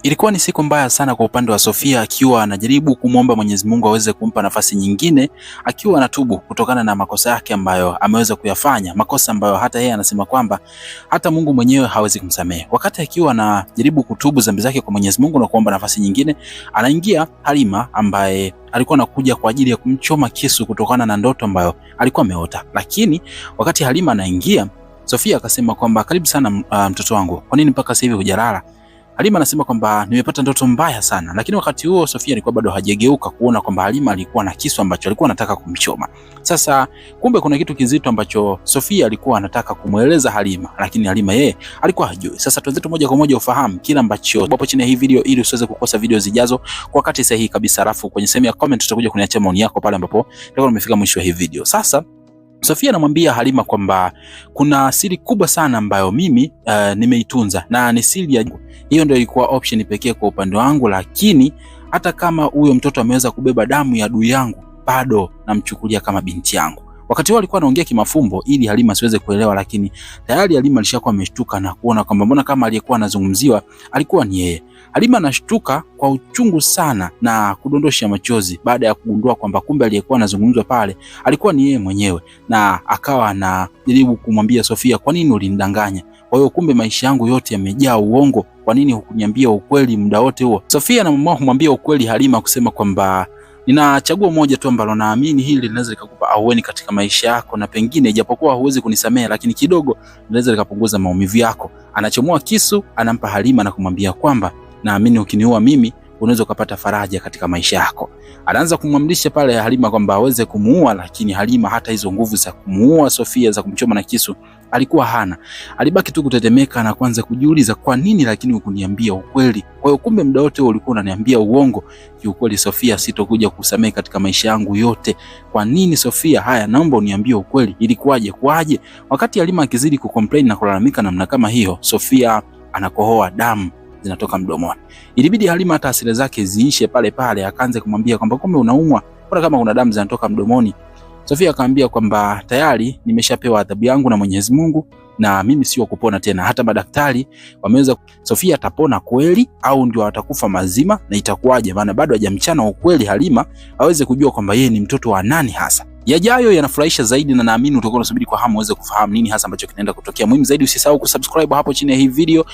Ilikuwa ni siku mbaya sana kwa upande wa Sofia, akiwa anajaribu kumwomba Mwenyezi Mungu aweze kumpa nafasi nyingine, akiwa anatubu kutokana na makosa yake ambayo ameweza kuyafanya, makosa ambayo hata yeye anasema kwamba hata Mungu mwenyewe hawezi kumsamehe. Wakati akiwa anajaribu kutubu dhambi zake kwa Mwenyezi Mungu na kuomba nafasi nyingine, anaingia Halima ambaye alikuwa anakuja kwa ajili ya kumchoma kisu kutokana na ndoto ambayo alikuwa ameota. Lakini wakati Halima anaingia, Sofia akasema kwamba karibu sana mtoto wangu, kwa nini mpaka sasa hivi hujalala? Halima anasema kwamba nimepata ndoto mbaya sana, lakini wakati huo Sofia alikuwa bado hajageuka kuona kwamba Halima alikuwa na kisu ambacho alikuwa anataka kumchoma. Sasa kumbe kuna kitu kizito ambacho Sofia alikuwa anataka kumueleza Halima, lakini Halima yeye alikuwa hajui. Sasa tuanze moja kwa moja ufahamu kila ambacho hapo chini ya hii video, ili usiweze kukosa video zijazo kwa wakati sahihi kabisa. Alafu kwenye sehemu ya comment utakuja kuniachia maoni yako pale ambapo ndio nimefika mwisho wa hii video. Sasa Sofia anamwambia Halima kwamba kuna siri kubwa sana ambayo mimi nimeitunza na ni siri ya hiyo, ndio ilikuwa option pekee kwa upande wangu, lakini hata kama huyo mtoto ameweza kubeba damu ya adui yangu, bado namchukulia kama binti yangu. Wakati huo alikuwa anaongea kimafumbo ili Halima asiweze kuelewa, lakini tayari Halima alishakuwa ameshtuka na kuona kwamba mbona kama aliyekuwa anazungumziwa alikuwa ni yeye. Halima anashtuka kwa uchungu sana na kudondosha machozi baada ya kugundua kwamba kumbe aliyekuwa anazungumzwa pale alikuwa ni yeye mwenyewe, na akawa anajaribu kumwambia Sofia, kwa nini ulinidanganya? Kwa hiyo kumbe maisha yangu yote yamejaa uongo, kwa nini hukuniambia ukweli muda wote huo? Sofia anaamua kumwambia ukweli Halima, kusema kwamba nina chaguo moja tu ambalo naamini hili linaweza likakupa ahueni katika maisha yako, na pengine ijapokuwa huwezi kunisamehe, lakini kidogo linaweza likapunguza maumivu yako. Anachomoa kisu, anampa Halima na kumwambia kwamba naamini ukiniua mimi unaweza kupata faraja katika maisha yako. Anaanza kumwamrisha pale Halima kwamba aweze kumuua, lakini Halima hata hizo nguvu za kumuua Sofia, za kumchoma na kisu alikuwa hana. Alibaki tu kutetemeka na kuanza kujiuliza, kwa nini lakini hukuniambia ukweli? Kwa hiyo kumbe muda wote ulikuwa unaniambia uongo. Kiukweli Sofia, sitokuja kusamehe katika maisha yangu yote. Kwa nini Sofia? Haya, naomba uniambie ukweli, ilikuwaje? Kwaje? Wakati Halima akizidi kucomplain na kulalamika namna kama hiyo, Sofia anakohoa, damu zinatoka mdomoni. Ilibidi Halima hata hasira zake ziishe pale pale, akaanza kumwambia kwamba kumbe unaumwa, mbona kama kuna damu zinatoka mdomoni? Sofia akamwambia kwamba tayari nimeshapewa adhabu yangu na Mwenyezi Mungu na mimi sio kupona tena. Hata madaktari wameweza. Sofia atapona kweli au ndio atakufa mazima, na itakuwaje? Maana bado hajamchana ukweli Halima aweze kujua kwamba yeye ni mtoto wa nani hasa. Yajayo yanafurahisha zaidi, na naamini utakuwa unasubiri kwa hamu uweze kufahamu nini hasa ambacho kinaenda kutokea. Muhimu zaidi, usisahau kusubscribe hapo chini ya hii video